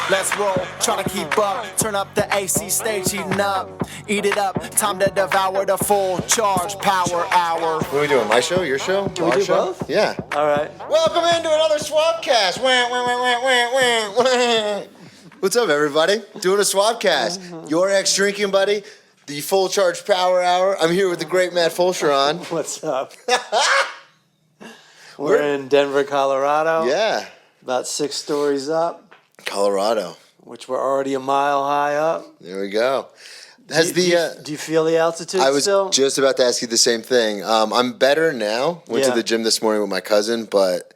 Let's roll, trying to keep up. Turn up the AC stage, heating up. Eat it up, time to devour the full charge power hour. What are we doing? My show? Your show? Can we do show? both? Yeah. All right. Welcome into another Swapcast. What's up, everybody? Doing a Swapcast. Your ex-drinking buddy, the full charge power hour. I'm here with the great Matt Fulcheron. What's up? We're in Denver, Colorado. Yeah. About 6 stories up. Colorado. Which we're already a mile high up. There we go. Do you feel the altitude I was still? just about to ask you the same thing. I'm better now. Went to the gym this morning with my cousin, but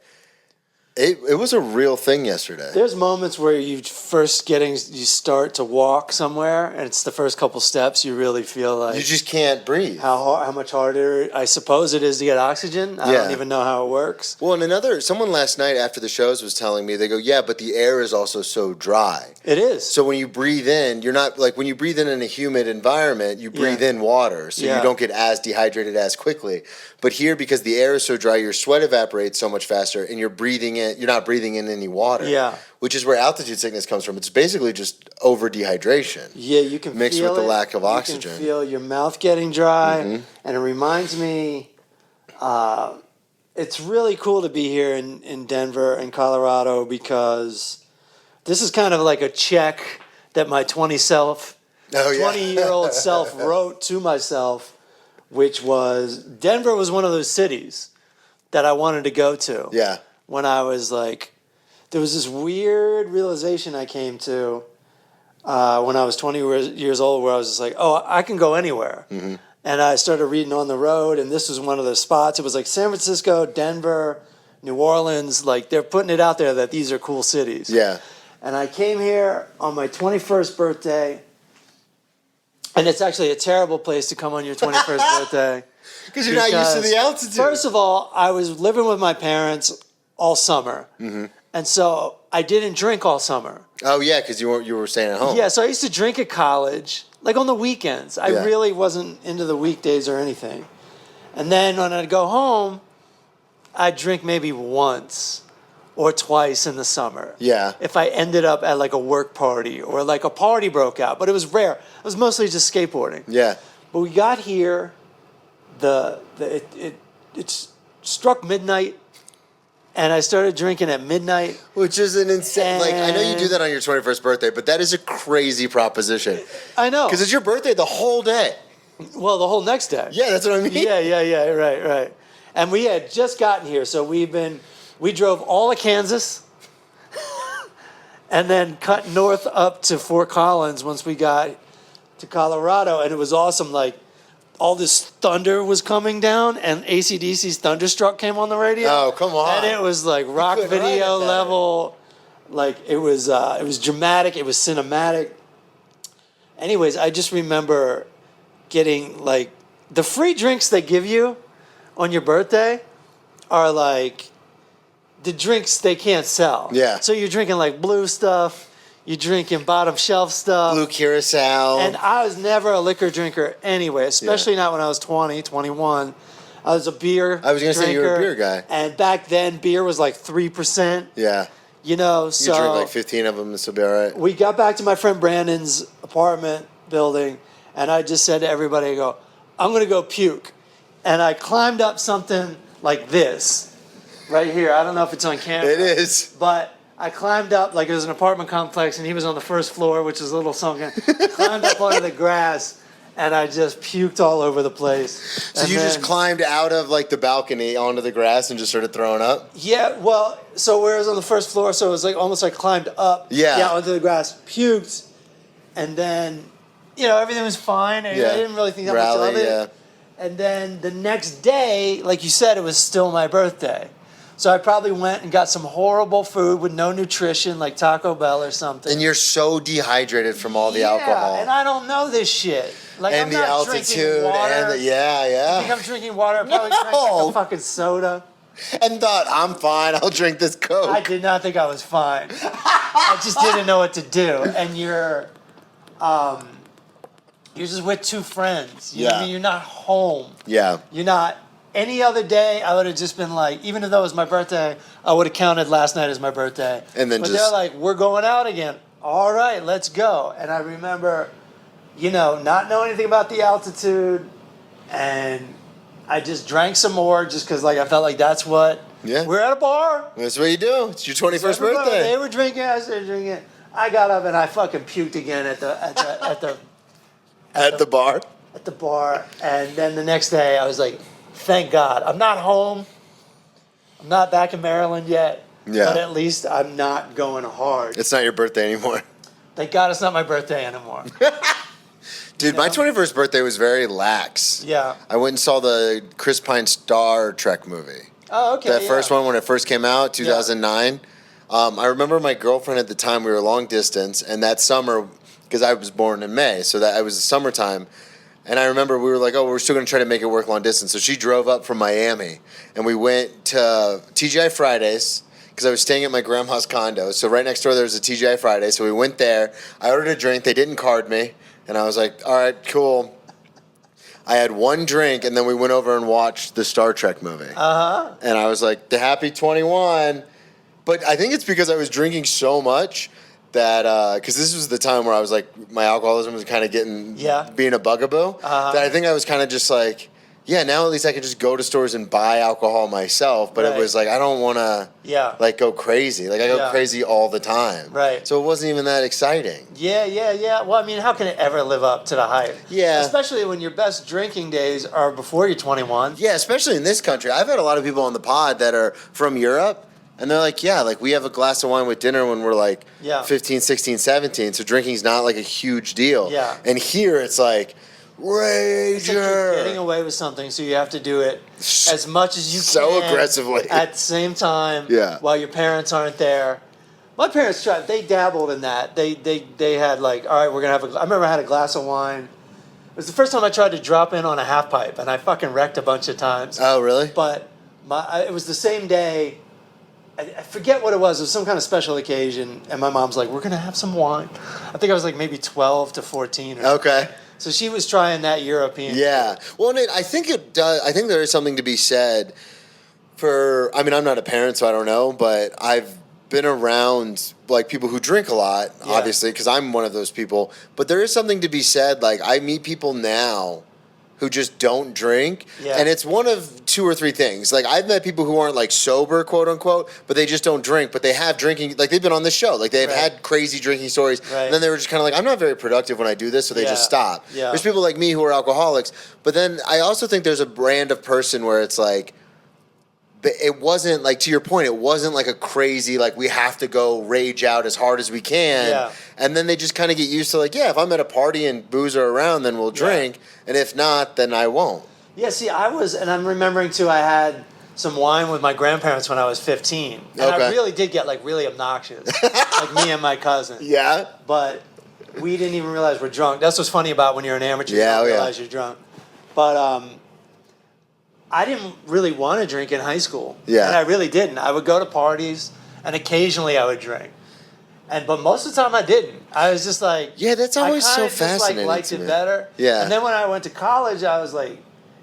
it was a real thing yesterday. There's moments where you start to walk somewhere, and it's the first couple steps you really feel like You just can't breathe. how much harder I suppose it is to get oxygen. I don't even know how it works. Well, and someone last night after the shows was telling me, they go, yeah, but the air is also so dry. It is. So when you breathe in, you're not, like when you breathe in a humid environment, you breathe in water, so you don't get as dehydrated as quickly. But here, because the air is so dry, your sweat evaporates so much faster, and you're not breathing in any water. Yeah. Which is where altitude sickness comes from. It's basically just over dehydration. Yeah, you can mixed feel with the lack of oxygen. You can feel your mouth getting dry, and it reminds me, it's really cool to be here in Denver and Colorado because this is kind of like a check that my 20-year-old self wrote to myself, which was Denver was one of those cities that I wanted to go to. Yeah. When I was like, there was this weird realization I came to when I was 20 years old where I was just like, oh, I can go anywhere. Mm-hmm. And I started reading On the Road, and this was one of the spots. It was like San Francisco, Denver, New Orleans. Like, they're putting it out there that these are cool cities. Yeah. And I came here on my 21st birthday, and it's actually a terrible place to come on your 21st birthday. Because you're not used to the altitude. First of all, I was living with my parents all summer. Mm-hmm. And so I didn't drink all summer. Oh, yeah, because you were staying at home. Yeah, so I used to drink at college, like on the weekends. I really wasn't into the weekdays or anything. And then when I'd go home, I'd drink maybe once or twice in the summer. Yeah. If I ended up at like a work party or like a party broke out. But it was rare. It was mostly just skateboarding. Yeah. But we got here, it struck midnight. And I started drinking at midnight. Which is an insane... Like, I know you do that on your 21st birthday, but that is a crazy proposition. I know. Because it's your birthday the whole day. Well, the whole next day. Yeah, that's what I mean. Yeah, right. And we had just gotten here, so we drove all of Kansas and then cut north up to Fort Collins once we got to Colorado, and it was awesome, like... all this thunder was coming down, and AC/DC's Thunderstruck came on the radio. Oh, come on. And it was like rock video level. Like, it was dramatic. It was cinematic. Anyways, I just remember getting, like, the free drinks they give you on your birthday are, like, the drinks they can't sell. Yeah. So you're drinking, like, blue stuff. You're drinking bottom shelf stuff. Blue Curacao. And I was never a liquor drinker anyway, especially not when I was 20, 21. I was a beer drinker. I was going to say you were a beer guy. And back then, beer was like 3%. Yeah. You know, so... You drink like 15 of them, this will be all right. We got back to my friend Brandon's apartment building, and I just said to everybody, I go, I'm going to go puke. And I climbed up something like this, right here. I don't know if it's on camera. It is. But... I climbed up, like it was an apartment complex, and he was on the first floor, which is a little sunken. I climbed up onto the grass, and I just puked all over the place. So you just climbed out of, like, the balcony onto the grass and just started throwing up? Yeah, well, so where I was on the first floor, so it was like almost like climbed up onto the grass, puked, and then, you know, everything was fine. I didn't really think that much of it. Yeah. And then the next day, like you said, it was still my birthday. So I probably went and got some horrible food with no nutrition, like Taco Bell or something. And you're so dehydrated from all the alcohol. Yeah, and I don't know this shit. Like, and I'm the not altitude drinking water. And I think I'm drinking water. I probably drank like a fucking soda. And thought, I'm fine, I'll drink this Coke. I did not think I was fine. I just didn't know what to do. And you're just with two friends. You know what I mean? You're not home. Yeah. You're not... Any other day, I would have just been like, even if that was my birthday, I would have counted last night as my birthday. And then but they're like, we're going out again. all right, let's go. And I remember, not knowing anything about the altitude, and I just drank some more just because, I felt like that's what. Yeah. We're at a bar. That's what you do. It's your 21st birthday. They were drinking. I started drinking. I got up and I fucking puked again at the bar. At the bar, and then the next day I was like, "Thank God, I'm not home. I'm not back in Maryland yet. Yeah. But at least I'm not going hard. It's not your birthday anymore. Thank God it's not my birthday anymore." Dude, my 21st birthday was very lax. Yeah. I went and saw the Chris Pine Star Trek movie. Oh, okay. That first one when it first came out, 2009. I remember my girlfriend at the time, we were long distance, and that summer, because I was born in May, so that it was the summertime. And I remember we were like, we're still going to try to make it work long distance. So she drove up from Miami, and we went to TGI Fridays, because I was staying at my grandma's condo. So right next door there was a TGI Fridays. So we went there. I ordered a drink. They didn't card me. And I was like, all right, cool. I had one drink, and then we went over and watched the Star Trek movie. Uh-huh. And I was like, the happy 21. But I think it's because I was drinking so much that, because this was the time where I was like, my alcoholism was kind of being a bugaboo. That I think I was kind of just like, yeah, now at least I can just go to stores and buy alcohol myself. But it was like, I don't want to go crazy. Like I go crazy all the time. Right. So it wasn't even that exciting. Yeah. Well, I mean, how can it ever live up to the hype? Yeah. Especially when your best drinking days are before you're 21. Yeah, especially in this country. I've had a lot of people on the pod that are from Europe. And they're like, yeah, like we have a glass of wine with dinner when we're like 15, 16, 17. So drinking's not like a huge deal. Yeah. And here it's like, rager. It's like you're getting away with something, so you have to do it as much as you can. So aggressively. At the same time, while your parents aren't there. My parents tried, they dabbled in that. They had like, all right, we're going to have I remember I had a glass of wine. It was the first time I tried to drop in on a half pipe, and I fucking wrecked a bunch of times. Oh, really? But it was the same day. I forget what it was. It was some kind of special occasion, and my mom's like, we're going to have some wine. I think I was like maybe 12 to 14 or something. Okay. So she was trying that European. Yeah. Well, and I think it does. I think there is something to be said for, I mean, I'm not a parent, so I don't know, but I've been around like people who drink a lot, obviously, because I'm one of those people. But there is something to be said. Like I meet people now who just don't drink. Yeah. And it's one of two or three things. Like I've met people who aren't like sober, quote unquote, but they just don't drink, but they have drinking, like they've been on the show. Like they've had crazy drinking stories. Right. And then they were just kind of like, I'm not very productive when I do this, so they just stop. Yeah. There's people like me who are alcoholics, but then I also think there's a brand of person where it's like, it wasn't like, to your point, it wasn't like a crazy, like we have to go rage out as hard as we can. Yeah. And then they just kind of get used to like, yeah, if I'm at a party and booze are around, then we'll drink. And if not, then I won't. Yeah, see, and I'm remembering too, I had some wine with my grandparents when I was 15. And I really did get like really obnoxious. Like me and my cousin. Yeah. But we didn't even realize we're drunk. That's what's funny about when you're an amateur, you don't realize you're drunk. But I didn't really want to drink in high school. Yeah. And I really didn't. I would go to parties, and occasionally I would drink. But most of the time I didn't. I was just like... Yeah, that's always so fascinating. I liked it better. Yeah. And then when I went to college, I was like,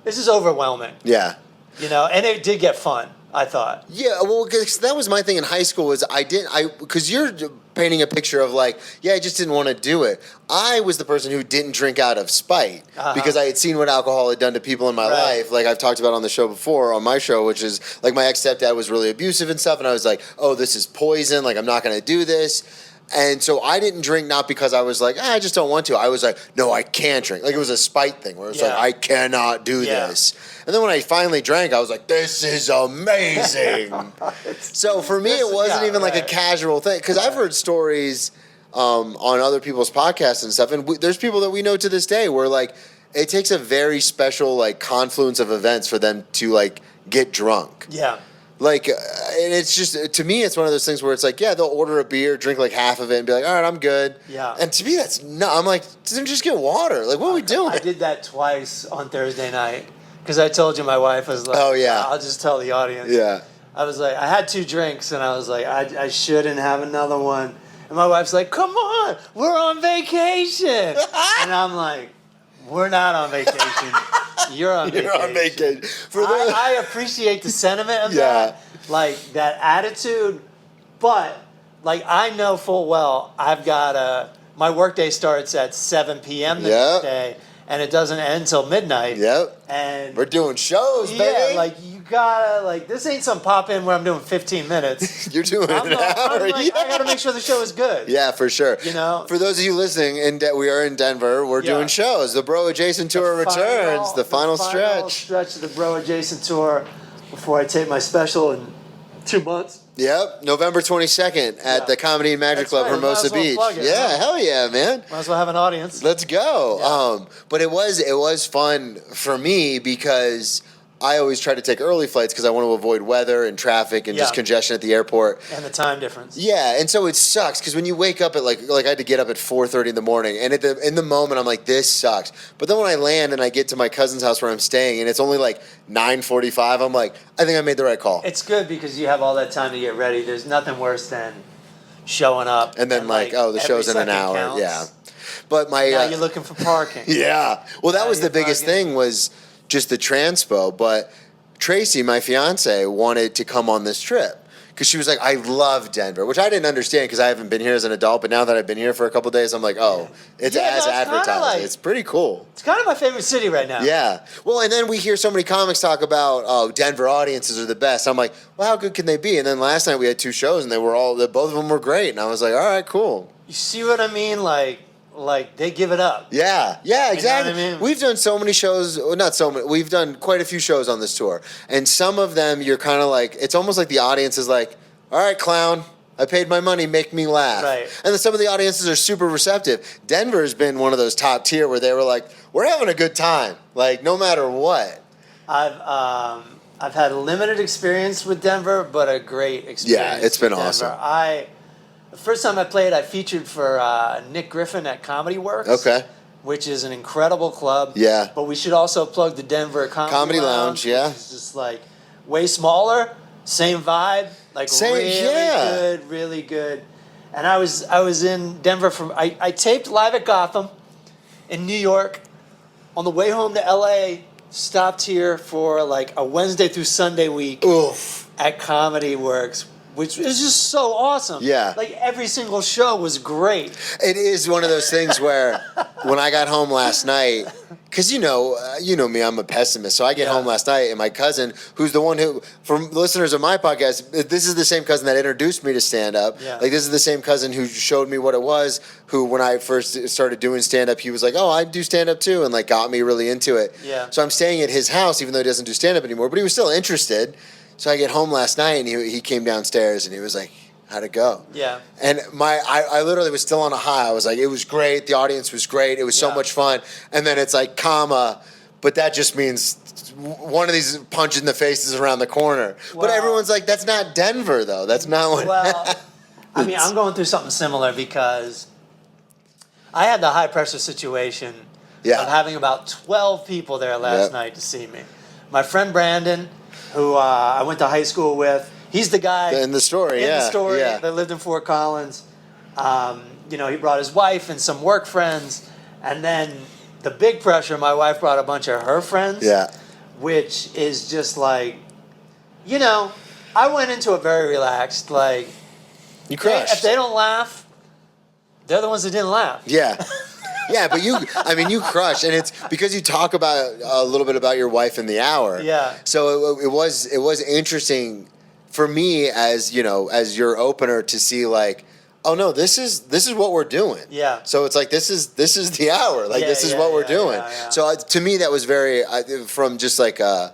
this is overwhelming. Yeah. And it did get fun, I thought. Yeah, well, because that was my thing in high school was because you're painting a picture of like, I just didn't want to do it. I was the person who didn't drink out of spite because I had seen what alcohol had done to people in my life. Like I've talked about on the show before, on my show, which is like my ex-stepdad was really abusive and stuff. And I was like, oh, this is poison. Like I'm not going to do this. And so I didn't drink not because I was like, I just don't want to. I was like, no, I can't drink. Like it was a spite thing where it was like, I cannot do this. And then when I finally drank, I was like, this is amazing. So for me, it wasn't even like a casual thing. Because I've heard stories on other people's podcasts and stuff. And there's people that we know to this day where like it takes a very special like confluence of events for them to like get drunk. Yeah. Like, and it's just, to me, it's one of those things where it's like, they'll order a beer, drink like half of it, and be like, all right, I'm good. Yeah. And to me, that's not, I'm like, just get water. Like, what are we doing? I did that twice on Thursday night, because I told you my wife was like, oh, yeah. I'll just tell the audience. Yeah. I was like, I had 2 drinks, and I was like, I shouldn't have another one. And my wife's like, come on, we're on vacation. And I'm like, we're not on vacation. You're on vacation. I appreciate the sentiment of that, like that attitude, but like I know full well I've got my workday starts at 7 p.m. the next day, and it doesn't end until midnight. Yep. And we're doing shows, baby. Yeah, like you gotta this ain't some pop in where I'm doing 15 minutes. You're doing an hour. I gotta make sure the show is good. Yeah, for sure. You know, for those of you listening, we are in Denver. We're doing shows. The Bro Adjacent Tour returns. The final stretch of the Bro Adjacent Tour before I take my special in 2 months. Yep, November 22nd at the Comedy and Magic Club, Hermosa Beach. Hell yeah, man. Might as well have an audience. Let's go. Yeah. But it was fun for me because I always try to take early flights because I want to avoid weather and traffic and just congestion at the airport. And the time difference. Yeah, and so it sucks because when you wake up at like I had to get up at 4:30 in the morning, and in the moment I'm like, this sucks. But then when I land and I get to my cousin's house where I'm staying, and it's only like 9:45, I'm like, I think I made the right call. It's good because you have all that time to get ready. There's nothing worse than showing up and then the show's in an hour. Counts. Yeah, but now you're looking for parking. Yeah, well that was the biggest thing was just the transpo, but Tracy, my fiance, wanted to come on this trip because she was like, I love Denver, which I didn't understand because I haven't been here as an adult, but now that I've been here for a couple of days, I'm like, it's as advertised. It's pretty cool. It's kind of my favorite city right now. Yeah. Well, and then we hear so many comics talk about, Denver audiences are the best. I'm like, well, how good can they be? And then last night we had 2 shows and both of them were great. And I was like, all right, cool. You see what I mean? Like they give it up. Yeah, exactly. You know what I mean? We've done so many shows, well, not so many, we've done quite a few shows on this tour. And some of them you're kind of like, it's almost like the audience is like, all right, clown, I paid my money, make me laugh. Right. And then some of the audiences are super receptive. Denver's been one of those top tier where they were like, we're having a good time, like no matter what. I've had a limited experience with Denver, but a great experience. Yeah, it's been with awesome. Denver. The first time I played, I featured for Nick Griffin at Comedy Works. Okay. Which is an incredible club. Yeah. But we should also plug the Denver Comedy Lounge. Yeah. Which is just like way smaller, same vibe, like really good. And I was in Denver I taped live at Gotham in New York. On the way home to LA, stopped here for like a Wednesday through Sunday week at Comedy Works, which is just so awesome. Yeah. Like every single show was great. It is one of those things where when I got home last night, because you know me, I'm a pessimist. So I get home last night and my cousin, who's the one who, for listeners of my podcast, this is the same cousin that introduced me to stand-up. Yeah. Like this is the same cousin who showed me what it was, who when I first started doing stand-up, he was like, oh, I do stand-up too, and like got me really into it. Yeah. So I'm staying at his house, even though he doesn't do stand-up anymore, but he was still interested. So I get home last night and he came downstairs and he was like, how'd it go? Yeah. And I literally was still on a high. I was like, it was great. The audience was great. It was so much fun. And then it's like, but that just means one of these punch in the faces around the corner. Well, but everyone's like, that's not Denver though. That's not what. Well, I mean, I'm going through something similar because I had the high pressure situation of having about 12 people there last night to see me. My friend Brandon, who I went to high school with. He's the guy in the story that lived in Fort Collins. He brought his wife and some work friends, and then the big pressure. My wife brought a bunch of her friends. Yeah, which is just like, I went into it very relaxed. Like, you crushed. If they don't laugh, they're the ones that didn't laugh. Yeah. Yeah, but you crushed, and it's because you talk about a little bit about your wife in the hour. Yeah. So it was interesting for me as your opener to see like, oh no, this is what we're doing. Yeah. So it's like this is the hour. Like this is what we're doing. Yeah. So to me that was very from just like a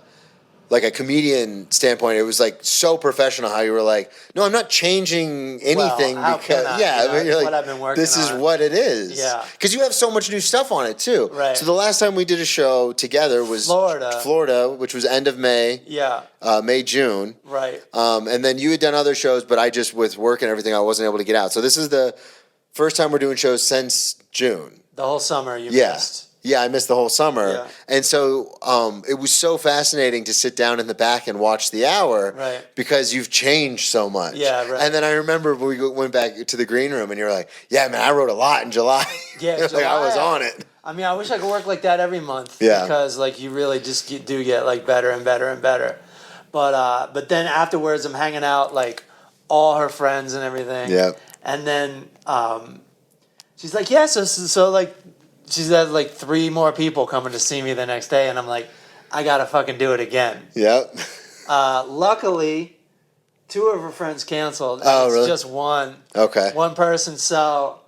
comedian standpoint, it was like so professional how you were like, no, I'm not changing anything because you're like, what I've been working this is what it is. Yeah. Because you have so much new stuff on it too. Right. So the last time we did a show together was Florida, which was end of May. Yeah. May, June. Right. And then you had done other shows, but I just with work and everything, I wasn't able to get out. So this is the first time we're doing shows since June. The whole summer you missed. Yeah, I missed the whole summer. Yeah. And so it was so fascinating to sit down in the back and watch the hour because you've changed so much. Yeah, right. And then I remember we went back to the green room and you were like, yeah, man, I wrote a lot in July. Yeah, July, like I was on it. I mean, I wish I could work like that every month. Yeah. Because like you really just do get like better and better and better. But then afterwards I'm hanging out like all her friends and everything. Yeah. And then she's like, yeah, so like, she's had like 3 more people coming to see me the next day. And I'm like, I got to fucking do it again. Yep. Luckily, 2 of her friends canceled. And Oh, it's really? just one. Okay. One person. So,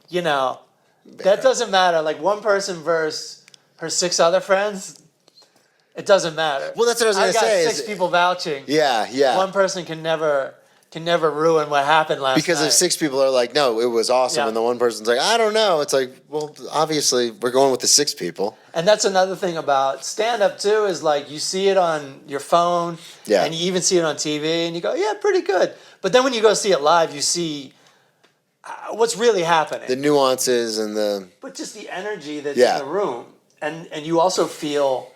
you know, that doesn't matter. Like one person versus her 6 other friends, it doesn't matter. Well, that's what I was going to say. I got 6 people vouching. Yeah. One person can never ruin what happened last Because night. if 6 people are like, no, it was awesome, Yeah. and the one person's like, I don't know, it's like, well, obviously, we're going with the 6 people. And that's another thing about stand-up, too, is like you see it on your phone, Yeah. and you even see it on TV, and you go, yeah, pretty good. But then when you go see it live, you see what's really happening. The nuances and the... But just the energy that's Yeah. in the room. And you also feel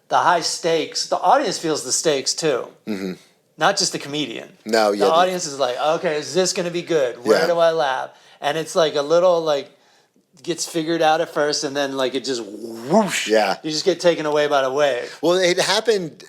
the high stakes. The audience feels the stakes, too. Mm-hmm. Not just the comedian. No, yeah. The audience is like, okay, is this going to be good? Where Yeah. do I laugh? And it's like a little, like, gets figured out at first, and then, like, it just whoosh. Yeah. You just get taken away by the wave. Well, it happened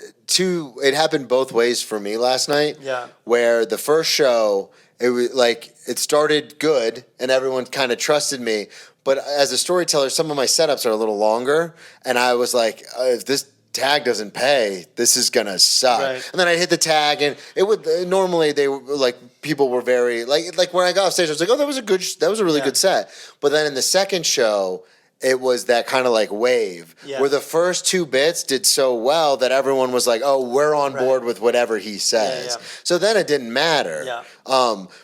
both ways for me last night. Yeah. Where the first show, it was like, it started good, and everyone kind of trusted me. But as a storyteller, some of my setups are a little longer, and I was like, if this tag doesn't pay, this is gonna suck. Right. And then I hit the tag, and it would normally they were like, people were very like when I got off stage, I was like, oh, that was a really good set. But then in the second show, it was that kind of like wave where the first 2 bits did so well that everyone was like, oh, we're on board with whatever he says. Yeah. So then it didn't matter. Yeah.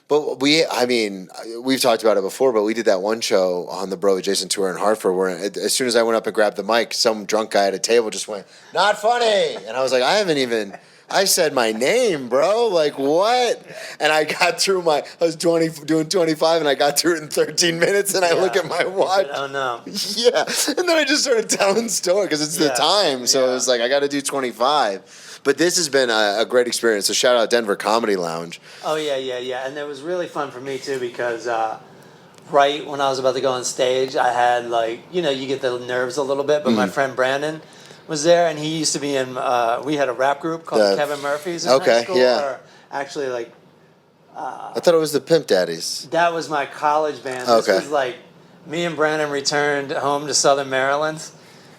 But we've talked about it before, but we did that one show on the Bro Adjacent tour in Hartford where as soon as I went up and grabbed the mic, some drunk guy at a table just went, not funny. And I was like, I said my name, bro. Like, what? And I got through I was doing 25, and I got through it in 13 minutes, and I look at my watch. Oh, no. Yeah. And then I just started telling story because it's the time. So it was like, I got to do 25. But this has been a great experience. So shout out Denver Comedy Lounge. Oh, yeah. And it was really fun for me, too, because right when I was about to go on stage, I had, like, you get the nerves a little bit, but my friend Brandon was there, and he used to be in, we had a rap group called Kevin Murphy's in high school. Or actually, like... I thought it was the Pimp Daddies. That was my college band. This was like, me and Brandon returned home to Southern Maryland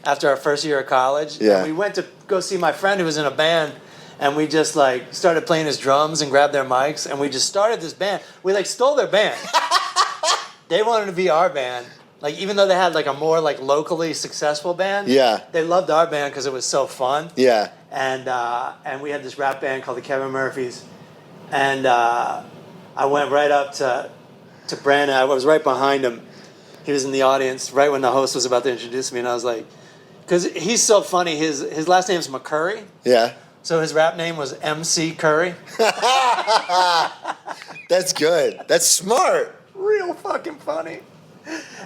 after our first year of college. Yeah. And we went to go see my friend who was in a band, and we just, like, started playing his drums and grabbed their mics, and we just started this band. We, like, stole their band. They wanted to be our band. Like, even though they had, like, a more, like, locally successful band, they loved our band because it was so fun. Yeah. And we had this rap band called the Kevin Murphys. And I went right up to Brandon. I was right behind him. He was in the audience right when the host was about to introduce me. And I was like, because he's so funny. His last name's McCurry. Yeah. So his rap name was MC Curry. That's good. That's smart. Real fucking funny.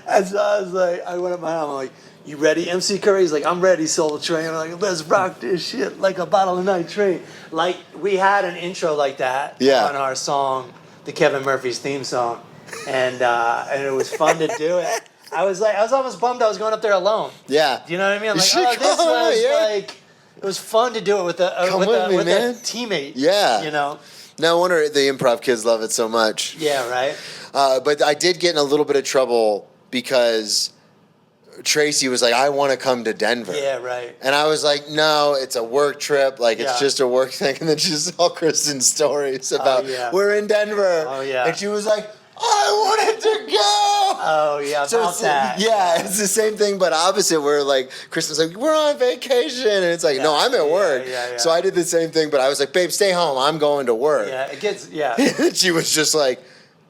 And so I was like, I went up behind him. I'm like, you ready, MC Curry? He's like, I'm ready, Soul Train. I'm like, let's rock this shit like a bottle of nitrate. Like, we had an intro like that on our song, the Kevin Murphy's theme song. And it was fun to do it. I was almost bummed I was going up there alone. Yeah. Do you know what I mean? I'm like, this was like, it was fun to do it with a teammate. Yeah. No wonder the improv kids love it so much. Yeah, right. But I did get in a little bit of trouble because Tracy was like, I want to come to Denver. Yeah, right. And I was like, no, it's a work trip. Like, it's just a work thing. And then she saw Kristen's stories about, we're in Denver. Oh, yeah. And she was like, I wanted to go. Oh, yeah, so about that. Yeah, it's the same thing, but opposite, where, like, Kristen's like, we're on vacation. And it's like, no, I'm at work. Yeah. So I did the same thing, but I was like, babe, stay home. I'm going to work. Yeah, it gets, And she was just like,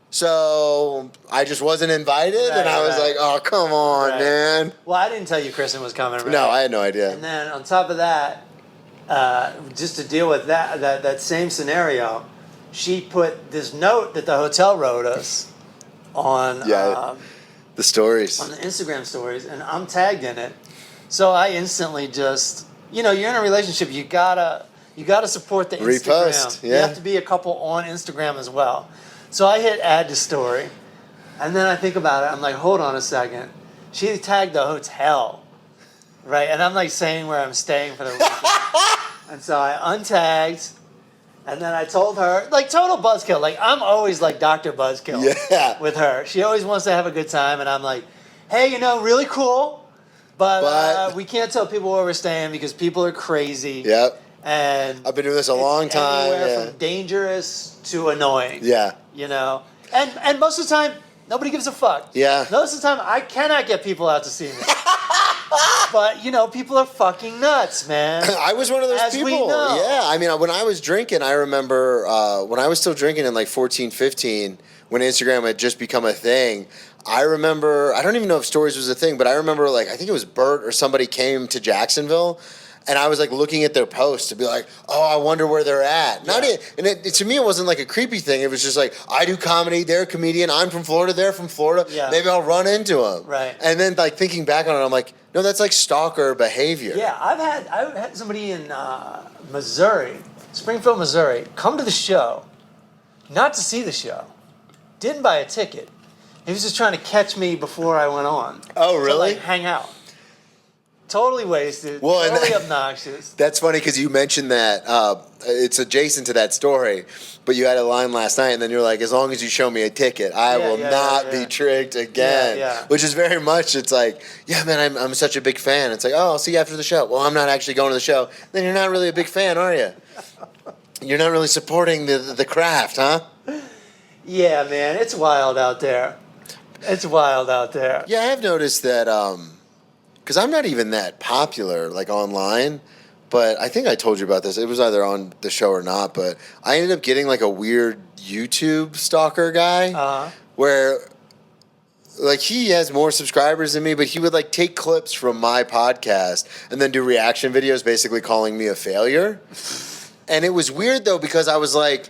so I just wasn't invited? And I was like, oh, come on, man. Well, I didn't tell you Kristen was coming, right? No, I had no idea. And then on top of that, just to deal with that same scenario, she put this note that the hotel wrote us on the stories. On the Instagram stories, and I'm tagged in it. So I instantly just, you're in a relationship, you gotta support the Instagram. Repost, You have to be a couple on Instagram as well. So I hit add to story, and then I think about it. I'm like, hold on a second. She tagged the hotel, right? And I'm like saying where I'm staying for the weekend. And so I untagged, And then I told her, like, total buzzkill. Like, I'm always like Dr. Buzzkill with her. She always wants to have a good time. And I'm like, hey, really cool. But we can't tell people where we're staying because people are crazy. Yep. And I've been doing this a long time. Anywhere from dangerous to annoying. Yeah. And most of the time, nobody gives a fuck. Yeah. Most of the time, I cannot get people out to see me. But, people are fucking nuts, man. I was one of those people. We know. Yeah. I mean, when I was drinking, I remember when I was still drinking in like 14, 15, when Instagram had just become a thing, I remember, I don't even know if Stories was a thing, but I remember like, I think it was Bert or somebody came to Jacksonville. And I was like looking at their posts to be like, oh, I wonder where they're at. To me, it wasn't like a creepy thing. It was just like, I do comedy, they're a comedian, I'm from Florida, they're from Florida. Yeah. Maybe I'll run into them. Right. And then like thinking back on it, I'm like, no, that's like stalker behavior. Yeah, I've had somebody in Missouri, Springfield, Missouri, come to the show, not to see the show, didn't buy a ticket. He was just trying to catch me before I went on. Oh, really? To, like, hang out. Totally wasted. Well, totally obnoxious. That's funny because you mentioned that it's adjacent to that story, but you had a line last night, and then you're like, "As long as you show me a ticket, I will not be tricked again." Yeah. Which is very much. It's like, yeah, man, I'm such a big fan. It's like, oh, I'll see you after the show. Well, I'm not actually going to the show. Then you're not really a big fan, are you? You're not really supporting the craft, huh? Yeah, man, it's wild out there. It's wild out there. Yeah, I have noticed that. Because I'm not even that popular, like, online. But I think I told you about this. It was either on the show or not. But I ended up getting, like, a weird YouTube stalker guy. Where, like, he has more subscribers than me. But he would, like, take clips from my podcast and then do reaction videos basically calling me a failure. And it was weird, though, because I was like,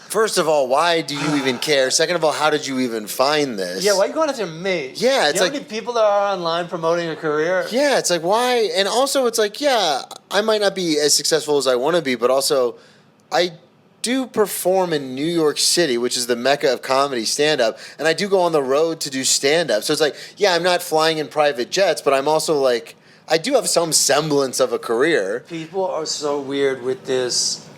first of all, why do you even care? Second of all, how did you even find this? Yeah, why are you going after me? Yeah, it's you know like... how many people that are online promoting a career? Yeah, it's like, why? And also, it's like, yeah, I might not be as successful as I want to be, but also, I do perform in New York City, which is the mecca of comedy stand-up, and I do go on the road to do stand-up. So it's like, yeah, I'm not flying in private jets, but I'm also like, I do have some semblance of a career. People are so weird with this.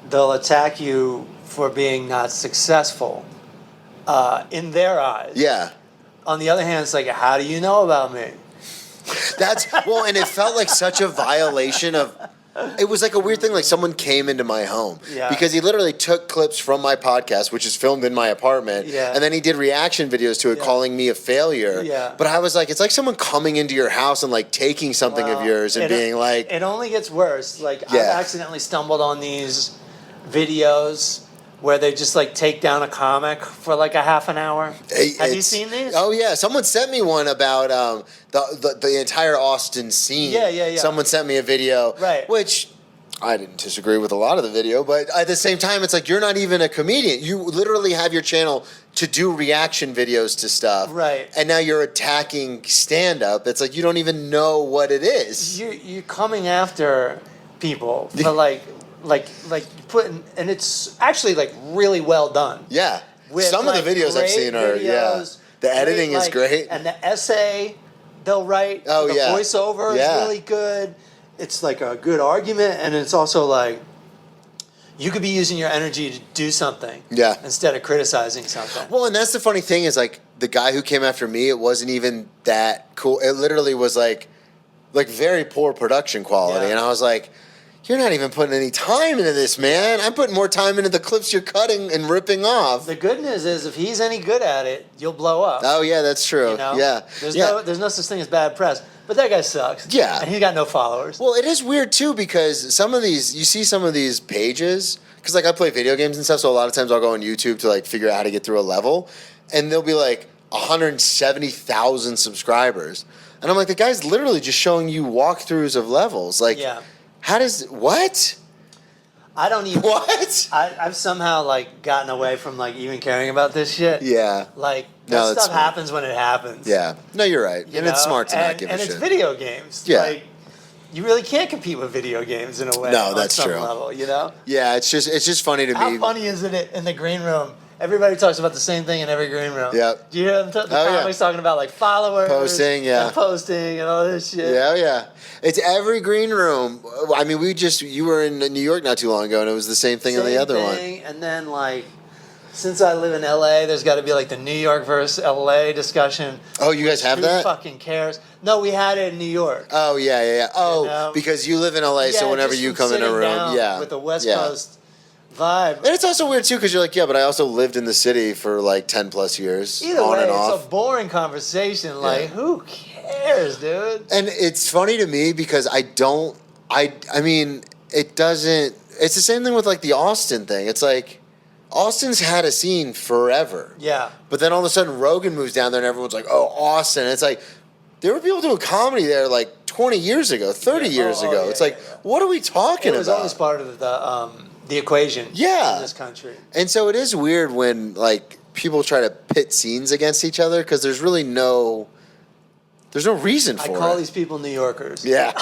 They'll attack you for being not successful in their eyes. Yeah. On the other hand, it's like, how do you know about me? And it felt like such a violation of... It was like a weird thing, like someone came into my home. Yeah. Because he literally took clips from my podcast, which is filmed in my apartment, and then he did reaction videos to it calling me a failure. Yeah. But I was like, it's like someone coming into your house and like taking something of yours and being like... It only gets worse. Like, I've accidentally stumbled on these videos where they just like take down a comic for like a half an hour. Have you seen these? Oh yeah, someone sent me one about the entire Austin scene. Yeah. Someone sent me a video, right? Which I didn't disagree with a lot of the video, but at the same time, it's like you're not even a comedian. You literally have your channel to do reaction videos to stuff, right? And now you're attacking stand-up. It's like you don't even know what it is. You're coming after people for like putting, and it's actually like really well done. Yeah, with some of the videos I've seen are the editing is great, and the essay they'll write. The voiceover is really good. It's like a good argument, and it's also like you could be using your energy to do something, instead of criticizing something. Well, and that's the funny thing is like the guy who came after me, it wasn't even that cool. It literally was like very poor production quality, and I was like, you're not even putting any time into this, man. I'm putting more time into the clips you're cutting and ripping off. The good news is if he's any good at it, you'll blow up. Oh, yeah, that's true. Yeah. There's no such thing as bad press. But that guy sucks. Yeah. And he's got no followers. Well, it is weird, too, because you see some of these pages, because, like, I play video games and stuff, so a lot of times I'll go on YouTube to, like, figure out how to get through a level, and there'll be, like, 170,000 subscribers. And I'm like, the guy's literally just showing you walkthroughs of levels. Like, what? I don't even... What? I've somehow, like, gotten away from, like, even caring about this shit. Yeah. Like, that stuff happens when it happens. Yeah. No, you're right. It's smart to not give a shit. And it's video games. Yeah. Like, you really can't compete with video games in a way. No, that's on some true. level, you know? Yeah, it's just funny to me. How funny is it in the green room everybody talks about the same thing in every green room. Yep. Do you hear them the comics talking about like followers, posting and all this shit? Yeah. It's every green room. I mean, you were in New York not too long ago, and it was the same thing on the other one. And then like, since I live in LA, there's got to be like the New York versus LA discussion. Oh, you guys have that? Who fucking cares? No, we had it in New York. Oh yeah. Oh, because you live in LA, so whenever you come in a room, with the West Coast vibe. And it's also weird too, because you're like, but I also lived in the city for like 10 plus years. Either on way, and off. it's a boring conversation. Like, who cares, dude? And it's funny to me because I mean, it doesn't. It's the same thing with like the Austin thing. It's like, Austin's had a scene forever. Yeah. But then all of a sudden Rogan moves down there and everyone's like, oh, Austin. And it's like, there were people doing comedy there like 20 years ago, 30 years ago. It's like, what are we talking about? It was always part of the equation in this country. And so it is weird when like people try to pit scenes against each other because there's really there's no reason for it. I call these people New Yorkers. Yeah.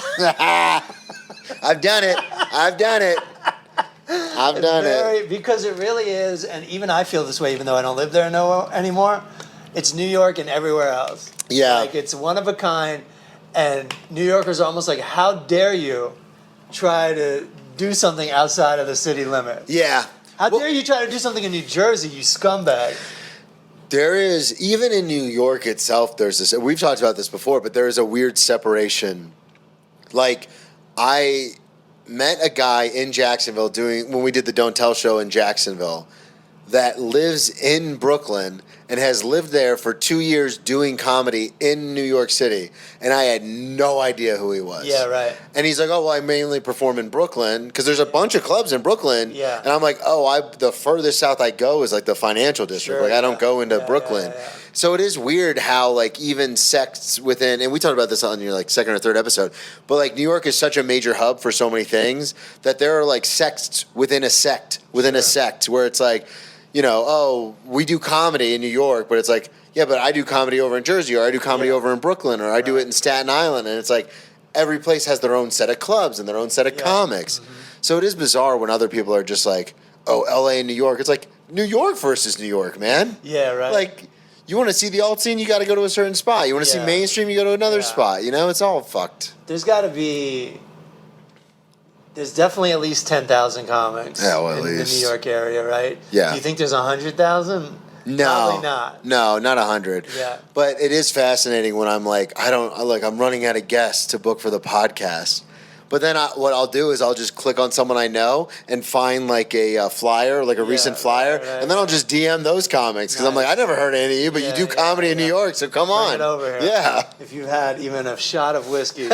I've done it. I've done it. Because it really is, and even I feel this way, even though I don't live there anymore. It's New York and everywhere else. Yeah. Like, it's one of a kind, and New Yorkers are almost like, how dare you try to do something outside of the city limit? Yeah. How dare you try to do something in New Jersey, you scumbag? There is, even in New York itself, there's this, we've talked about this before, but there is a weird separation. Like, I met a guy in Jacksonville when we did the Don't Tell show in Jacksonville that lives in Brooklyn and has lived there for 2 years doing comedy in New York City. And I had no idea who he was. Yeah, right. And he's like, oh, well, I mainly perform in Brooklyn because there's a bunch of clubs in Brooklyn. Yeah. And I'm like, the furthest south I go is like the financial district. Sure, like I don't go into Brooklyn. Yeah. So it is weird how like even sects within, and we talked about this on your like second or third episode, but like New York is such a major hub for so many things that there are like sects within a sect where it's like, we do comedy in New York, but it's like, yeah, but I do comedy over in Jersey, or I do comedy over in Brooklyn, or I do it in Staten Island. And it's like every place has their own set of clubs and their own set of comics. Mm-hmm. So it is bizarre when other people are just like, oh, LA and New York. It's like New York versus New York, man. Yeah, right. Like, you want to see the alt scene, you got to go to a certain spot. You want to see mainstream, you go to another spot. It's all fucked. There's definitely at least 10,000 comics in the New York area, right? Yeah. Do you think there's 100,000? No. Probably not. No, not 100. Yeah. But it is fascinating when I'm like, I'm running out of guests to book for the podcast. But then what I'll do is I'll just click on someone I know and find like a flyer, like a recent flyer, and then I'll just DM those comics because I'm like, I never heard of any of you, but you do comedy in New York, so come on. Bring it over here. Yeah. If you've had even a shot of whiskey.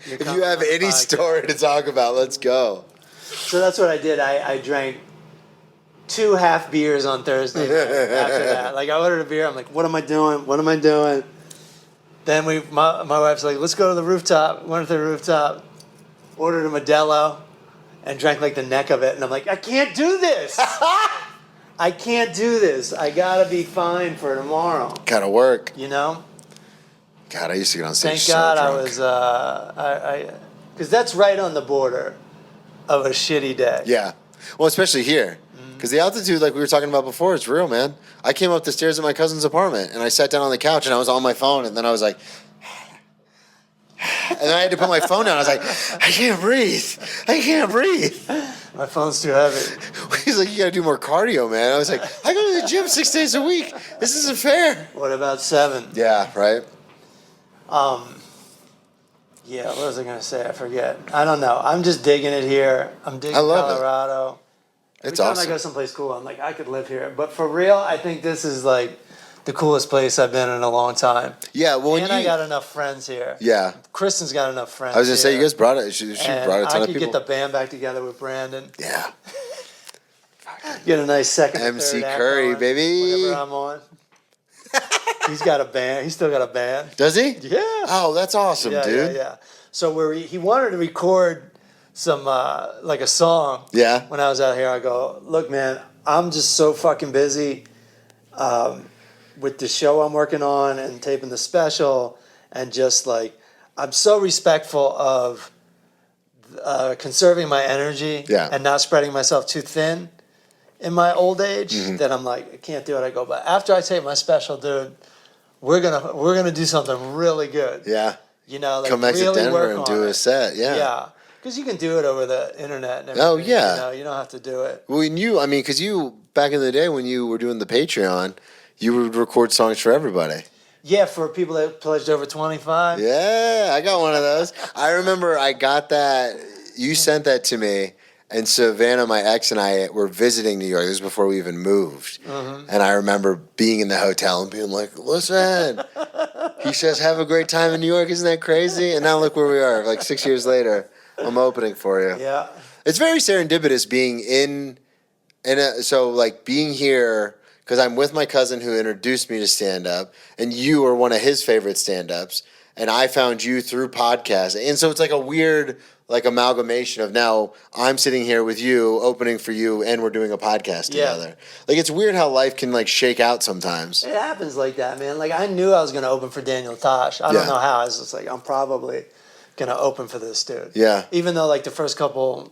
If you have any story to talk about, let's go. So that's what I did. I drank 2 half beers on Thursday night after that. Like, I ordered a beer. I'm like, what am I doing? Then my wife's like, let's go to the rooftop. Went to the rooftop, ordered a Modelo, and drank like the neck of it. And I'm like, I can't do this. I gotta be fine for tomorrow. Gotta work. God, I used to get on stage. Thank God drunk. I was, because that's right on the border of a shitty day. Yeah. Well, especially here. Because the altitude, like we were talking about before, is real, man. I came up the stairs at my cousin's apartment, and I sat down on the couch, and I was on my phone, and then I was like... and then I had to put my phone down. I was like, I can't breathe. My phone's too heavy. He's like, you got to do more cardio, man. I was like, I go to the gym 6 days a week. This isn't fair. What about 7? Yeah, right? Yeah, what was I going to say? I forget. I don't know. I'm just digging it here. I'm digging Colorado. Every time I go someplace cool, I'm like, I could live here. But for real, I think this is like the coolest place I've been in a long time. Yeah, well, I got enough friends here. Yeah. Kristen's got enough friends. I was going to say, you guys brought it. She brought a ton of people. I could get the band back together with Brandon. Yeah. Get a nice second MC third Curry, on, baby. whatever I'm on. He's got a band. He's still got a band. Does he? Yeah. Oh, that's awesome, dude. Yeah. So he wanted to record some like a song. Yeah. When I was out here, I go, look, man, I'm just so fucking busy with the show I'm working on and taping the special, and just like I'm so respectful of conserving my energy and not spreading myself too thin in my old age that I'm like, I can't do it. I go, but after I tape my special, dude, we're gonna do something really good. Yeah. You know, like come back really to Denver work and on do it. a set. Yeah. Yeah. Because you can do it over the internet and everything. Oh, yeah. You know, you don't have to do it. When because you, back in the day when you were doing the Patreon, you would record songs for everybody. Yeah, for people that pledged over 25. Yeah, I got one of those. I remember I got that. You sent that to me, and Savannah, my ex, and I were visiting New York. This was before we even moved. And I remember being in the hotel and being like, listen, he says, have a great time in New York. Isn't that crazy? And now look where we are, like 6 years later. I'm opening for you. Yeah. It's very serendipitous being being here, because I'm with my cousin who introduced me to stand-up, and you are one of his favorite stand-ups, and I found you through podcasts. And so it's like a weird amalgamation of now I'm sitting here with you, opening for you, and we're doing a podcast together. Like, it's weird how life can shake out sometimes. It happens like that, man. Like, I knew I was going to open for Daniel Tosh. I don't know how. I was just like, I'm probably going to open for this dude. Yeah. Even though, the first couple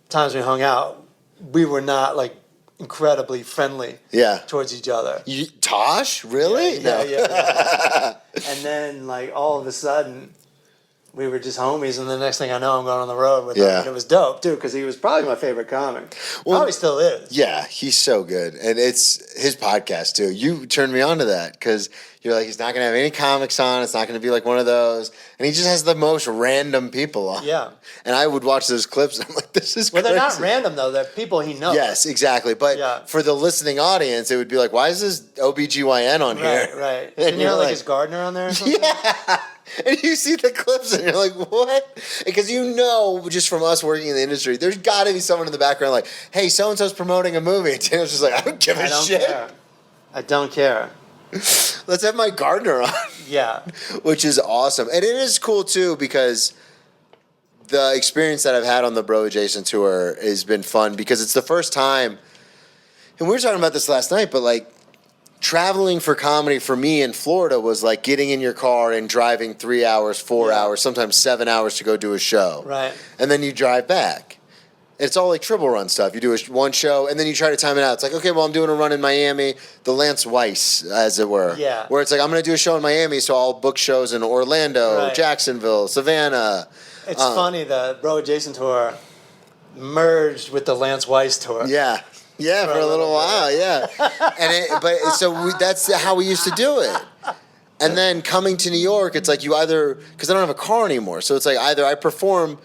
times we hung out, we were not, incredibly friendly towards each other. Tosh? Really? Yeah. And then, all of a sudden, we were just homies, and the next thing I know, I'm going on the road with him. And it was dope, too, because he was probably my favorite comic. Well, probably still is. Yeah, he's so good. And it's his podcast, too. You turned me on to that, because you're like, he's not going to have any comics on. It's not going to be like one of those. And he just has the most random people on. Yeah. And I would watch those clips, and I'm like, this is crazy. Well, they're not random, though. They're people he knows. Yes, exactly. But for the listening audience, it would be like, why is this OBGYN on here? Right. Didn't you have, his gardener on there or something? Yeah. And you see the clips and you're like, what? Because just from us working in the industry, there's got to be someone in the background like, hey, so-and-so's promoting a movie. And Daniel's just like, I don't give a shit. Care. I don't care. Let's have my gardener on. Yeah. Which is awesome. And it is cool, too, because the experience that I've had on the Bro Adjacent tour has been fun, because it's the first time, and we were talking about this last night, but traveling for comedy for me in Florida was like getting in your car and driving 3 hours, 4 hours, sometimes 7 hours to go do a show. Right. And then you drive back. It's all like triple run stuff. You do one show and then you try to time it out. It's like, okay, well, I'm doing a run in Miami, the Lance Weiss, as it were. Yeah. Where it's like, I'm going to do a show in Miami, so I'll book shows in Orlando, Jacksonville, Savannah. It's funny, the Bro Adjacent tour merged with the Lance Weiss tour. Yeah. Yeah, for a little while, yeah. That's how we used to do it. And then coming to New York, it's like because I don't have a car anymore, so it's like either I perform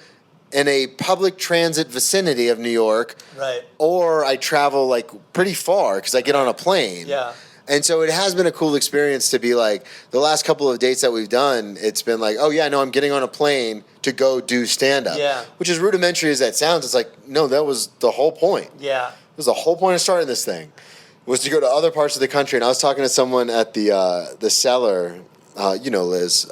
in a public transit vicinity of New York, right, or I travel pretty far because I get on a plane. Yeah. And so it has been a cool experience to be like, the last couple of dates that we've done, it's been like, oh yeah, no, I'm getting on a plane to go do stand-up. Yeah. Which, as rudimentary as that sounds, it's like, no, that was the whole point. Yeah. It was the whole point of starting this thing, was to go to other parts of the country. And I was talking to someone at the Cellar, Liz.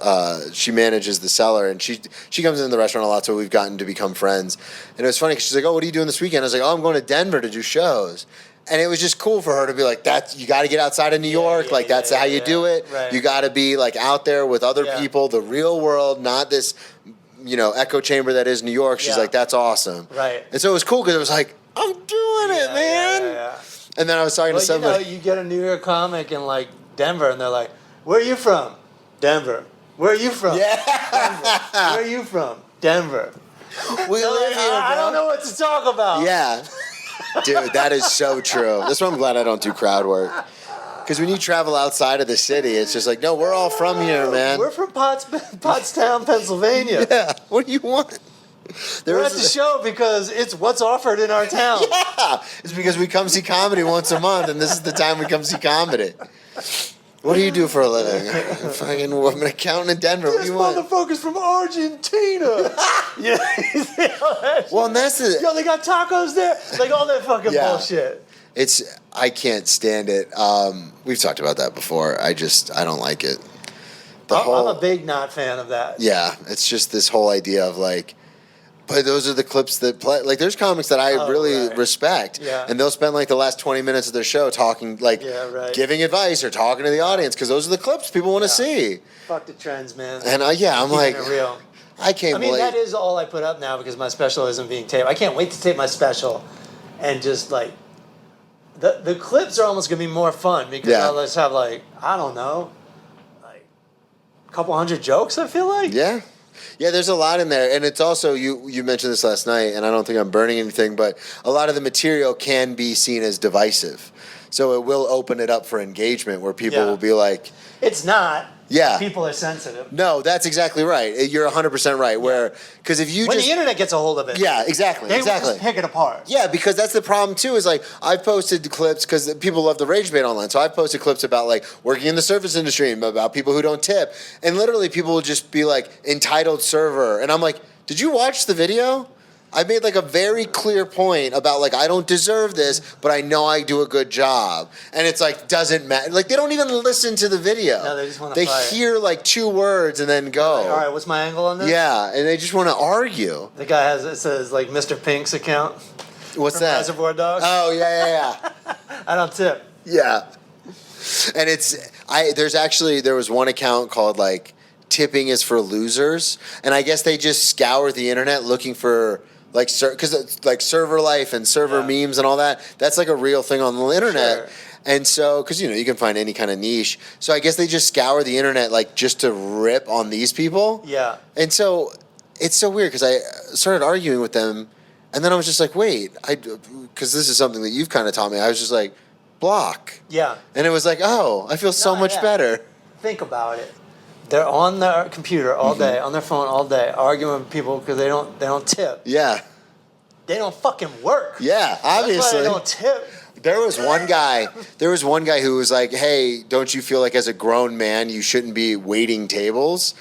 She manages the Cellar, and she comes into the restaurant a lot, so we've gotten to become friends. And it was funny because she's like, oh, what are you doing this weekend? I was like, oh, I'm going to Denver to do shows. And it was just cool for her to be like, you got to get outside of New York. That's how you do it. Right. You got to be out there with other people, the real world, not this, echo chamber that is New York. She's like, that's awesome. Right. And so it was cool because it was like, I'm doing it, man. Yeah. And then I was talking to somebody. You get a New York comic in Denver, and they're like, where are you from? Denver. Where are you from? Yeah. Denver. Where are you from? Denver. We live here, bro. I don't know what to talk about. Yeah. Dude, that is so true. That's why I'm glad I don't do crowd work. Because when you travel outside of the city, it's just like, no, we're all from here, man. We're from Pottstown, Pennsylvania. Yeah. What do you want? We're at the show because it's what's offered in our town. Yeah. It's because we come see comedy once a month, and this is the time we come see comedy. What do you do for a living? I'm an accountant in Denver. What do you want? This motherfucker's from Argentina. Yeah. Well, and that's the... Yo, they got tacos there? All that fucking bullshit. I can't stand it. We've talked about that before. I don't like it. I'm a big not fan of that. Yeah, it's just this whole idea of but those are the clips that play. There's comics that I really respect, and they'll spend the last 20 minutes of their show talking, giving advice or talking to the audience, because those are the clips people want to see. Fuck the trends, man. And I'm like, it real. I can't believe. That is all I put up now because my special isn't being taped. I can't wait to tape my special and just The clips are almost gonna be more fun because Yeah. I'll just have like I don't know, like a couple hundred jokes. I feel like. Yeah. Yeah, there's a lot in there. And it's also, you mentioned this last night, and I don't think I'm burning anything, but a lot of the material can be seen as divisive. So it will open it up for engagement where people will be like, It's not. Yeah. People are sensitive. no, that's exactly right. You're 100% right. Where, because if you When just. the internet gets a hold of it, Yeah, exactly. they exactly. will just pick it apart. Yeah, because that's the problem too. Is like I've posted clips because people love the rage bait online. So I've posted clips about like working in the service industry and about people who don't tip, and literally people will just be like entitled server, and I'm like, did you watch the video? I made like a very clear point about like I don't deserve this, but I know I do a good job, and it's like doesn't matter. Like they don't even listen to the video. No, they just want to They fight. hear like 2 words and then go. All right, what's my angle on this? Yeah, and they just want to argue. The guy it says like Mr. Pink's account. What's from that? Reservoir Dogs. Oh yeah. I don't tip. Yeah. And there was one account called like tipping is for losers, and I guess they just scour the internet looking for like because it's like server life and server memes and all that. That's like a real thing on the internet. Sure. And so, because you can find any kind of niche, so I guess they just scour the internet like just to rip on these people. Yeah. And so it's so weird because I started arguing with them, and then I was just like, wait, because this is something that you've kind of taught me. I was just like, block. Yeah. And it was like, oh, I feel so much better. Think about it. They're on their computer all day, on their phone all day, arguing with people because they don't tip. Yeah. They don't fucking work. Yeah, obviously. That's why they don't tip. There was one guy who was like, hey, don't you feel like as a grown man you shouldn't be waiting tables?